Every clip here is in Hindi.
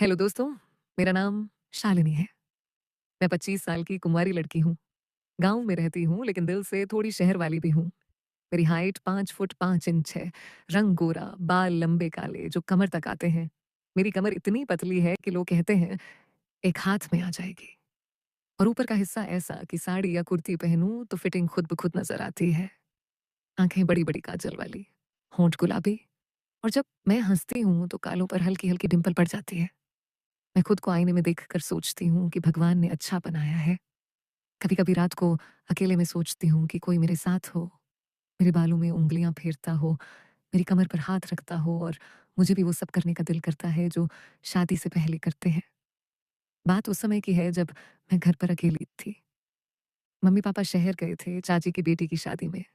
हेलो दोस्तों, मेरा नाम शालिनी है। मैं 25 साल की कुँवारी लड़की हूँ। गाँव में रहती हूँ लेकिन दिल से थोड़ी शहर वाली भी हूँ। मेरी हाइट 5 फुट 5 इंच है, रंग गोरा, बाल लंबे काले जो कमर तक आते हैं। मेरी कमर इतनी पतली है कि लोग कहते हैं एक हाथ में आ जाएगी। और ऊपर का हिस्सा ऐसा कि साड़ी या कुर्ती पहनूँ तो फिटिंग खुद ब खुद नज़र आती है। आँखें बड़ी-बड़ी काजल वाली, होंठ गुलाबी और जब मैं हँसती हूँ तो गालों पर हल्की-हल्की डिंपल पड़ जाती है। मैं खुद को आईने में देखकर सोचती हूँ कि भगवान ने अच्छा बनाया है। कभी-कभी रात को अकेले में सोचती हूँ कि कोई मेरे साथ हो, मेरे बालों में उँगलियाँ फेरता हो, मेरी कमर पर हाथ रखता हो और मुझे भी वो सब करने का दिल करता है जो शादी से पहले करते हैं। बात उस समय की है जब मैं घर पर अकेली थी। मम्मी-पापा शहर गए थे चाची की बेटी की शादी में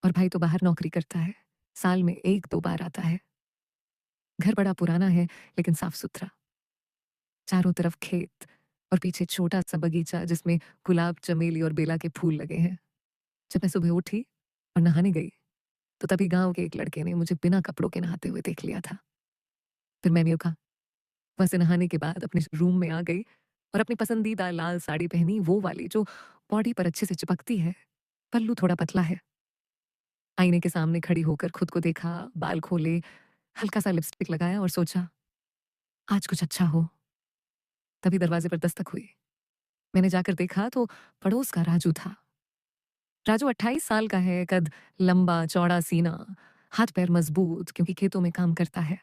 और भाई तो बाहर नौकरी करता है। साल में 1-2 बार आता है। घर बड़ा पुराना है लेकिन साफ-सुथरा। चारों तरफ खेत और पीछे छोटा-सा बगीचा जिसमें गुलाब, चमेली और बेला के फूल लगे हैं। जब मैं सुबह उठी और नहाने गई, तो तभी गाँव के एक लड़के ने मुझे बिना कपड़ों के नहाते हुए देख लिया था। फिर मैंने भी कहा वहाँ से नहाने के बाद अपने रूम में आ गई और अपनी पसंदीदा लाल साड़ी पहनी, वो वाली जो बॉडी पर अच्छे से चिपकती है, पल्लू थोड़ा पतला है। आईने के सामने खड़ी होकर खुद को देखा, बाल खोले, हल्का-सा लिपस्टिक लगाया और सोचा, आज कुछ अच्छा हो। तभी दरवाजे पर दस्तक हुई। मैंने जाकर देखा तो पड़ोस का राजू था। राजू 28 साल का है, कद लंबा, चौड़ा सीना, हाथ-पैर मजबूत क्योंकि खेतों में काम करता है।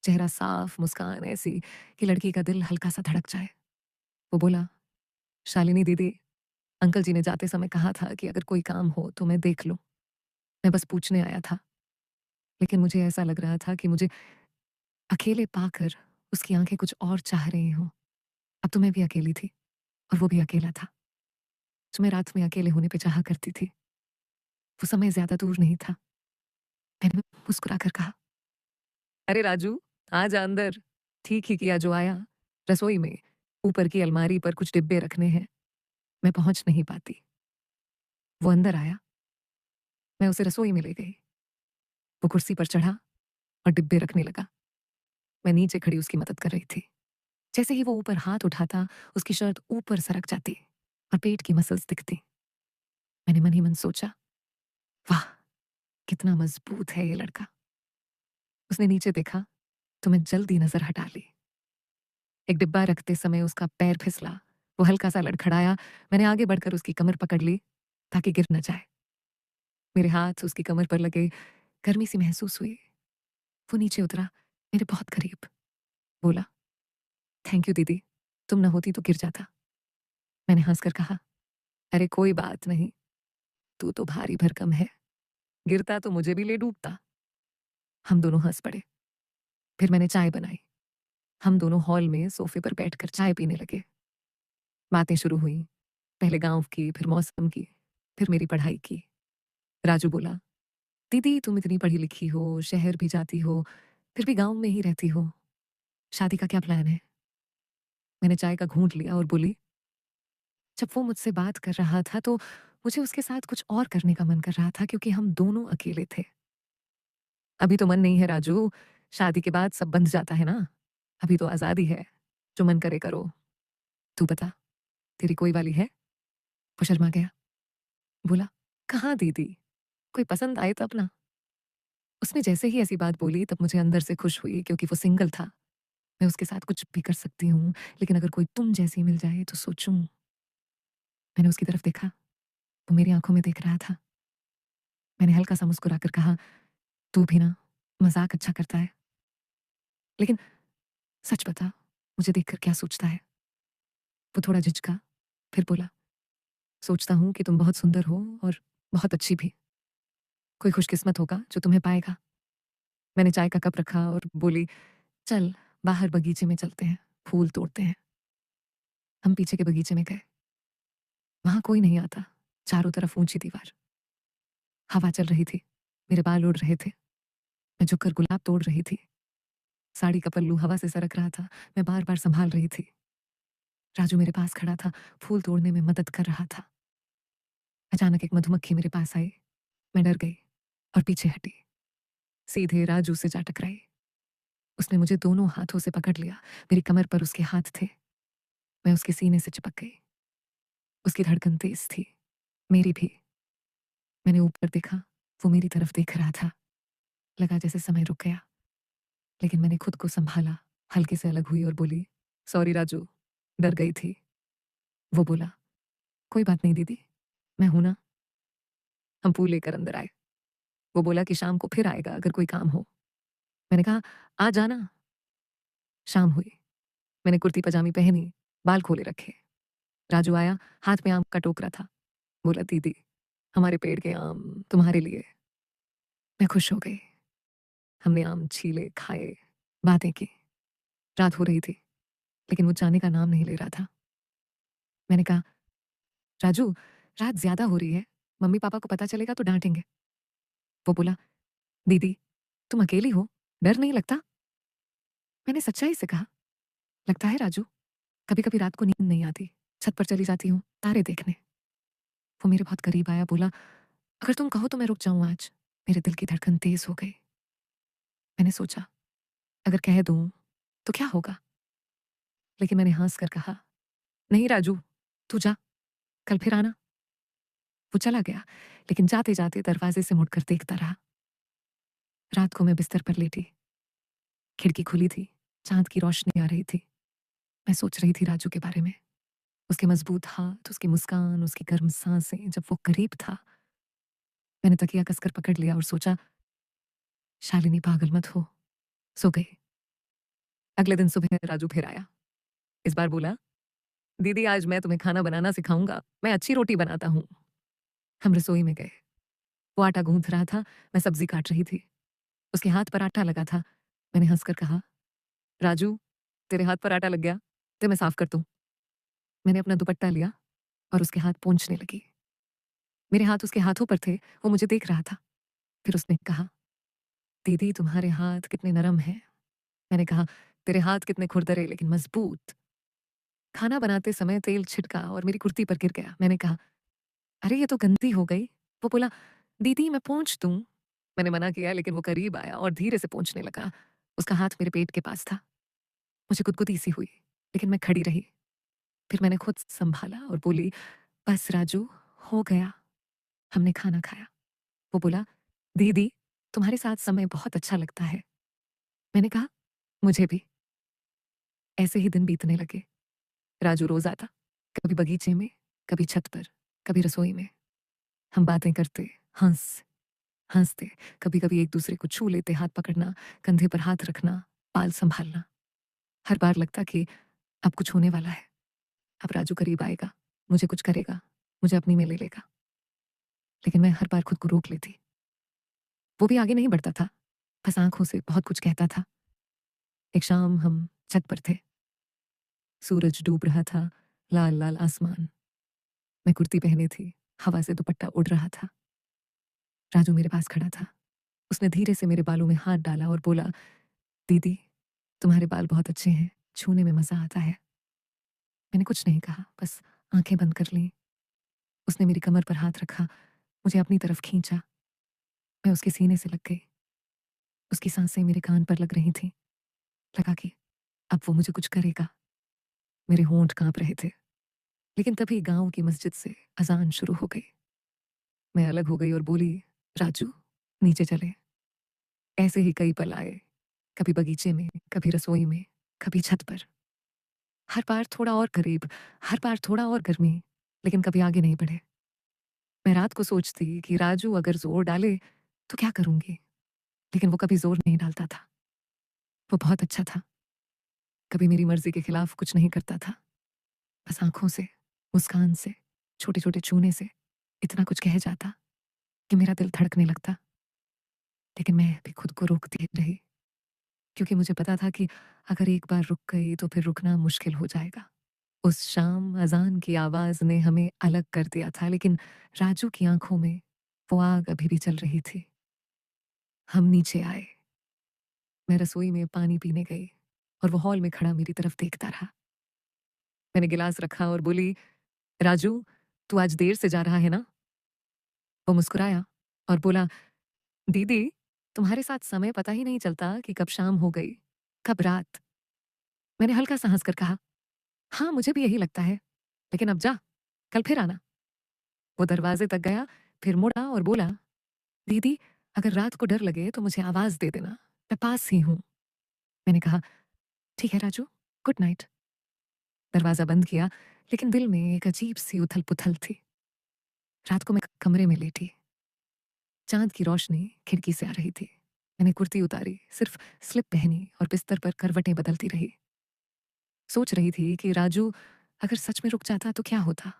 चेहरा साफ, मुस्कान ऐसी कि लड़की का दिल हल्का-सा धड़क जाए। वो बोला, "शालिनी दीदी, अंकल जी ने जाते समय कहा था कि अगर कोई काम हो तो मैं देख लूँ। मैं बस पूछने आया था।" लेकिन मुझे ऐसा लग रहा था कि मुझे अकेले पाकर उसकी आँखें कुछ और चाह रही हों। अब तो मैं भी अकेली थी और वो भी अकेला था। जो मैं रात में अकेले होने पे चाहा करती थी, वो समय ज़्यादा दूर नहीं था। मैंने मुस्कुराकर कहा, "अरे राजू, आ जा अंदर।" ठीक ही किया जो आया। रसोई में ऊपर की अलमारी पर कुछ डिब्बे रखने हैं। मैं पहुँच नहीं पाती। वो अंदर आया। मैं उसे रसोई में ले गई। वो कुर्सी पर चढ़ा और डिब्बे रखने लगा। मैं नीचे खड़ी उसकी मदद कर रही थी। जैसे ही वो ऊपर हाथ उठाता, उसकी शर्ट ऊपर सरक जाती और पेट की मसल्स दिखती। मैंने मन ही मन सोचा, वाह! कितना मजबूत है ये लड़का। उसने नीचे देखा, तो मैं जल्दी नज़र हटा ली। एक डिब्बा रखते समय उसका पैर फिसला। वो हल्का-सा लड़खड़ाया। मैंने आगे बढ़कर उसकी कमर पकड़ ली, ताकि गिर न जाए। मेरे हाथ उसकी कमर पर लगे, गर्मी सी महसूस हुई। वो नीचे उतरा, मेरे बहुत करीब। बोला, "थैंक यू दीदी, तुम न होती तो गिर जाता।" मैंने हँसकर कहा, "अरे कोई बात नहीं, तू तो भारी भरकम है। गिरता तो मुझे भी ले डूबता।" हम दोनों हँस पड़े। फिर मैंने चाय बनाई। हम दोनों हॉल में सोफे पर बैठकर चाय पीने लगे। बातें शुरू हुईं। पहले गाँव की, फिर मौसम की, फिर मेरी पढ़ाई की। राजू बोला, "दीदी तुम इतनी पढ़ी-लिखी हो, शहर भी जाती हो, फिर भी गाँव में ही रहती हो। शादी का क्या प्लान है?" मैंने चाय का घूँट लिया और बोली, "जब वो मुझसे बात कर रहा था तो मुझे उसके साथ कुछ और करने का मन कर रहा था क्योंकि हम दोनों अकेले थे। अभी तो मन नहीं है राजू, शादी के बाद सब बंध जाता है ना। अभी तो आज़ादी है, जो मन करे करो। तू बता, तेरी कोई वाली है?" वो शर्मा गया। बोला, "कहाँ दीदी, कोई पसंद आए तब ना।" उसने जैसे ही ऐसी बात बोली तब मुझे अंदर से खुश हुई क्योंकि वो सिंगल था। मैं उसके साथ कुछ भी कर सकती हूँ, लेकिन अगर कोई तुम जैसी मिल जाए तो सोचूँ। मैंने उसकी तरफ देखा, वो मेरी आँखों में देख रहा था। मैंने हल्का-सा मुस्कुराकर कहा, "तू भी ना, मज़ाक अच्छा करता है। लेकिन सच बता, मुझे देखकर क्या सोचता है?" वो थोड़ा झिझका, फिर बोला, "सोचता हूँ कि तुम बहुत सुंदर हो और बहुत अच्छी भी। कोई खुशकिस्मत होगा जो तुम्हें पाएगा।" मैंने चाय का कप रखा और बोली, "चल, बाहर बगीचे में चलते हैं, फूल तोड़ते हैं।" हम पीछे के बगीचे में गए। वहाँ कोई नहीं आता, चारों तरफ ऊँची दीवार। हवा चल रही थी, मेरे बाल उड़ रहे थे। मैं झुककर गुलाब तोड़ रही थी। साड़ी का पल्लू हवा से सरक रहा था, मैं बार-बार सँभाल रही थी। राजू मेरे पास खड़ा था, फूल तोड़ने में मदद कर रहा था। अचानक एक मधुमक्खी मेरे पास आई। मैं डर गई और पीछे हटी। सीधे राजू से जा टकराई। उसने मुझे दोनों हाथों से पकड़ लिया। मेरी कमर पर उसके हाथ थे। मैं उसके सीने से चिपक गई। उसकी धड़कन तेज थी, मेरी भी। मैंने ऊपर देखा, वो मेरी तरफ देख रहा था। लगा जैसे समय रुक गया, लेकिन मैंने खुद को संभाला, हल्के से अलग हुई और बोली, सॉरी राजू, डर गई थी। वो बोला, कोई बात नहीं दीदी, मैं हूं ना। हम फूल लेकर अंदर आए। वो बोला कि शाम को फिर आएगा अगर कोई काम हो। मैंने कहा, आ जाना। शाम हुई। मैंने कुर्ती पजामी पहनी, बाल खोले रखे। राजू आया, हाथ में आम का टोकरा था। बोला, दीदी, हमारे पेड़ के आम तुम्हारे लिए। मैं खुश हो गई। हमने आम छीले, खाए, बातें की। रात हो रही थी, लेकिन वो जाने का नाम नहीं ले रहा था। मैंने कहा, राजू, रात ज्यादा हो रही है, मम्मी पापा को पता चलेगा तो डांटेंगे। वो बोला, दीदी, तुम अकेली हो, डर नहीं लगता? मैंने सच्चाई से कहा, लगता है राजू, कभी कभी रात को नींद नहीं आती, छत पर चली जाती हूँ तारे देखने। वो मेरे बहुत करीब आया, बोला, अगर तुम कहो तो मैं रुक जाऊं आज। मेरे दिल की धड़कन तेज हो गई। मैंने सोचा, अगर कह दूं तो क्या होगा, लेकिन मैंने हंस कर कहा, नहीं राजू, तू जा, कल फिर आना। वो चला गया, लेकिन जाते जाते दरवाजे से मुड़कर देखता रहा। रात को मैं बिस्तर पर लेटी, खिड़की खुली थी, चांद की रोशनी आ रही थी। मैं सोच रही थी राजू के बारे में, उसके मजबूत हाथ, उसकी मुस्कान, उसकी गर्म सांसें जब वो करीब था। मैंने तकिया कसकर पकड़ लिया और सोचा, शालिनी पागल मत हो। सो गई। अगले दिन सुबह राजू फिर आया। इस बार बोला, दीदी, आज मैं तुम्हें खाना बनाना सिखाऊंगा, मैं अच्छी रोटी बनाता हूँ। हम रसोई में गए। वो आटा गूंथ रहा था, मैं सब्जी काट रही थी। उसके हाथ पर आटा लगा था। मैंने हंसकर कहा, राजू, तेरे हाथ पर आटा लग गया, तो मैं साफ कर दूं। मैंने अपना दुपट्टा लिया और उसके हाथ पोंछने लगी। मेरे हाथ उसके हाथों पर थे, वो मुझे देख रहा था। फिर उसने कहा, दीदी, तुम्हारे हाथ कितने नरम हैं। मैंने कहा, तेरे हाथ कितने खुरदरे लेकिन मजबूत। खाना बनाते समय तेल छिटका और मेरी कुर्ती पर गिर गया। मैंने कहा, अरे ये तो गंदी हो गई। वो बोला, दीदी, मैं पोंछ दूं। मैंने मना किया, लेकिन वो करीब आया और धीरे से पोंछने लगा। उसका हाथ मेरे पेट के पास था। मुझे गुदगुदी सी हुई, लेकिन मैं खड़ी रही। फिर मैंने खुद संभाला और बोली, बस राजू, हो गया। हमने खाना खाया। वो बोला, दीदी, तुम्हारे साथ समय बहुत अच्छा लगता है। मैंने कहा, मुझे भी। ऐसे ही दिन बीतने लगे। राजू रोज आता, कभी बगीचे में, कभी छत पर, कभी रसोई में। हम बातें करते, हंस हंसते, कभी कभी एक दूसरे को छू लेते, हाथ पकड़ना, कंधे पर हाथ रखना, बाल संभालना। हर बार लगता कि अब कुछ होने वाला है, अब राजू करीब आएगा, मुझे कुछ करेगा, मुझे अपनी में ले लेगा। लेकिन मैं हर बार खुद को रोक लेती। वो भी आगे नहीं बढ़ता था, बस आंखों से बहुत कुछ कहता था। एक शाम हम छत पर थे। सूरज डूब रहा था, लाल लाल आसमान। मैं कुर्ती पहने थी, हवा से दुपट्टा उड़ रहा था। राजू मेरे पास खड़ा था। उसने धीरे से मेरे बालों में हाथ डाला और बोला, दीदी, तुम्हारे बाल बहुत अच्छे हैं, छूने में मजा आता है। मैंने कुछ नहीं कहा, बस आंखें बंद कर ली। उसने मेरी कमर पर हाथ रखा, मुझे अपनी तरफ खींचा। मैं उसके सीने से लग गई। उसकी सांसें मेरे कान पर लग रही थीं। लगा कि अब वो मुझे कुछ करेगा। मेरे होंठ कांप रहे थे। लेकिन तभी गांव की मस्जिद से अजान शुरू हो गई। मैं अलग हो गई और बोली, राजू, नीचे चले। ऐसे ही कई पल आए, कभी बगीचे में, कभी रसोई में, कभी छत पर। हर बार थोड़ा और करीब, हर बार थोड़ा और गर्मी, लेकिन कभी आगे नहीं बढ़े। मैं रात को सोचती कि राजू अगर जोर डाले तो क्या करूंगी, लेकिन वो कभी जोर नहीं डालता था। वो बहुत अच्छा था। कभी मेरी मर्जी के खिलाफ कुछ नहीं करता था। बस आंखों से, मुस्कान से, छोटे छोटे छूने से इतना कुछ कह जाता कि मेरा दिल धड़कने लगता। लेकिन मैं भी खुद को रोकती रही, क्योंकि मुझे पता था कि अगर एक बार रुक गई तो फिर रुकना मुश्किल हो जाएगा। उस शाम अजान की आवाज ने हमें अलग कर दिया था, लेकिन राजू की आंखों में वो आग अभी भी चल रही थी। हम नीचे आए। मैं रसोई में पानी पीने गई और वो हॉल में खड़ा मेरी तरफ देखता रहा। मैंने गिलास रखा और बोली, राजू, तू आज देर से जा रहा है ना? वो मुस्कुराया और बोला, दीदी, तुम्हारे साथ समय पता ही नहीं चलता कि कब शाम हो गई। कब रात? मैंने हल्का सा हंसकर कहा, हाँ मुझे भी यही लगता है, लेकिन अब जा, कल फिर आना। वो दरवाजे तक गया, फिर मुड़ा और बोला, दीदी अगर रात को डर लगे तो मुझे आवाज दे देना, मैं पास ही हूँ। मैंने कहा, ठीक है राजू, गुड नाइट। दरवाजा बंद किया, लेकिन दिल में एक अजीब सी उथल पुथल थी। रात को मैं कमरे में लेटी, चांद की रोशनी खिड़की से आ रही थी। मैंने कुर्ती उतारी, सिर्फ स्लिप पहनी और बिस्तर पर करवटें बदलती रही। सोच रही थी कि राजू अगर सच में रुक जाता तो क्या होता।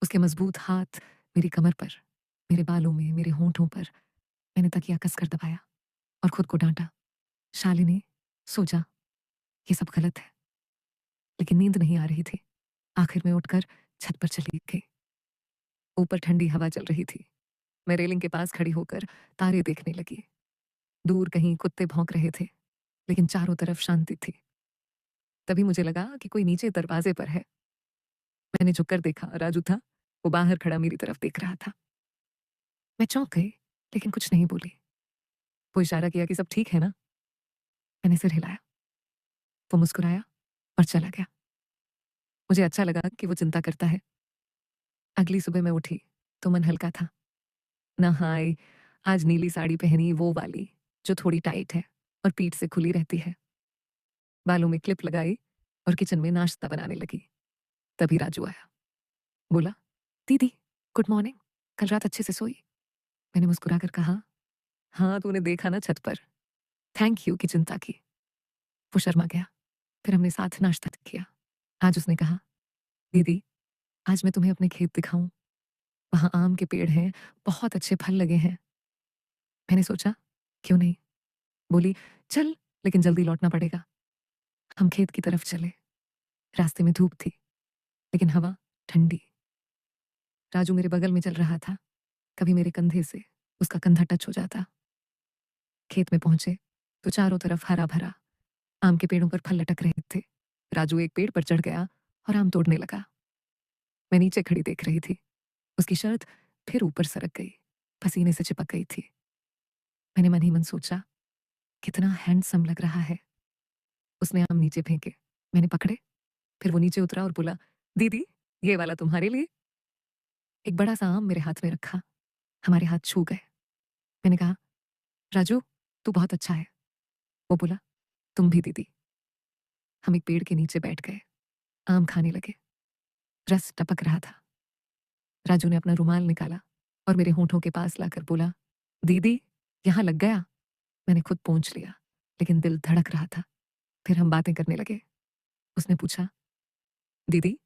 उसके मजबूत हाथ मेरी कमर पर, मेरे बालों में, मेरे होंठों पर। मैंने तकिया कसकर दबाया और खुद को डांटा, शालिनी सो जा, ये सब गलत है। लेकिन नींद नहीं आ रही थी। आखिर में उठकर छत पर चली गई। ऊपर ठंडी हवा चल रही थी। मैं रेलिंग के पास खड़ी होकर तारे देखने लगी। दूर कहीं कुत्ते भौंक रहे थे, लेकिन चारों तरफ शांति थी। तभी मुझे लगा कि कोई नीचे दरवाजे पर है। मैंने झुककर देखा, राजू था। वो बाहर खड़ा मेरी तरफ देख रहा था। मैं चौंक गई, लेकिन कुछ नहीं बोली। वो इशारा किया कि सब ठीक है ना। मैंने सिर हिलाया। वो मुस्कुराया और चला गया। मुझे अच्छा लगा कि वो चिंता करता है। अगली सुबह मैं उठी तो मन हल्का था। नहाई, आज नीली साड़ी पहनी, वो वाली जो थोड़ी टाइट है और पीठ से खुली रहती है। बालों में क्लिप लगाई और किचन में नाश्ता बनाने लगी। तभी राजू आया। बोला, दीदी गुड मॉर्निंग, कल रात अच्छे से सोई? मैंने मुस्कुराकर कहा, हाँ तूने देखा ना छत पर, थैंक यू की चिंता की। वो शर्मा गया। फिर हमने साथ नाश्ता किया। आज उसने कहा, दीदी आज मैं तुम्हें अपने खेत दिखाऊं, वहां आम के पेड़ हैं, बहुत अच्छे फल लगे हैं। मैंने सोचा, क्यों नहीं। बोली, चल, लेकिन जल्दी लौटना पड़ेगा। हम खेत की तरफ चले। रास्ते में धूप थी, लेकिन हवा ठंडी। राजू मेरे बगल में चल रहा था। कभी मेरे कंधे से उसका कंधा टच हो जाता। खेत में पहुंचे तो चारों तरफ हरा भरा, आम के पेड़ों पर फल लटक रहे थे। राजू एक पेड़ पर चढ़ गया और आम तोड़ने लगा। मैं नीचे खड़ी देख रही थी। उसकी शर्ट फिर ऊपर सरक गई, पसीने से चिपक गई थी। मैंने मन ही मन सोचा, कितना हैंडसम लग रहा है। उसने आम नीचे फेंके, मैंने पकड़े। फिर वो नीचे उतरा और बोला, दीदी ये वाला तुम्हारे लिए। एक बड़ा सा आम मेरे हाथ में रखा। हमारे हाथ छू गए। मैंने कहा, राजू तू बहुत अच्छा है। वो बोला, तुम भी दीदी। हम एक पेड़ के नीचे बैठ गए, आम खाने लगे। रस टपक रहा था। राजू ने अपना रुमाल निकाला और मेरे होंठों के पास लाकर बोला, दीदी यहाँ लग गया। मैंने खुद पोंछ लिया, लेकिन दिल धड़क रहा था। फिर हम बातें करने लगे। उसने पूछा, दीदी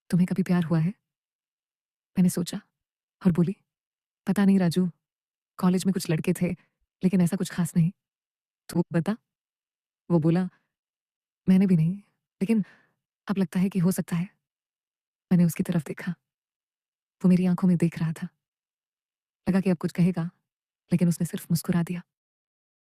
तुम्हें कभी प्यार हुआ है? मैंने सोचा और बोली, पता नहीं राजू, कॉलेज में कुछ लड़के थे, लेकिन ऐसा कुछ खास नहीं। तू बता। वो बोला, मैंने भी नहीं, लेकिन अब लगता है कि हो सकता है। मैंने उसकी तरफ देखा। वो मेरी आंखों में देख रहा था। लगा कि अब कुछ कहेगा, लेकिन उसने सिर्फ मुस्कुरा दिया।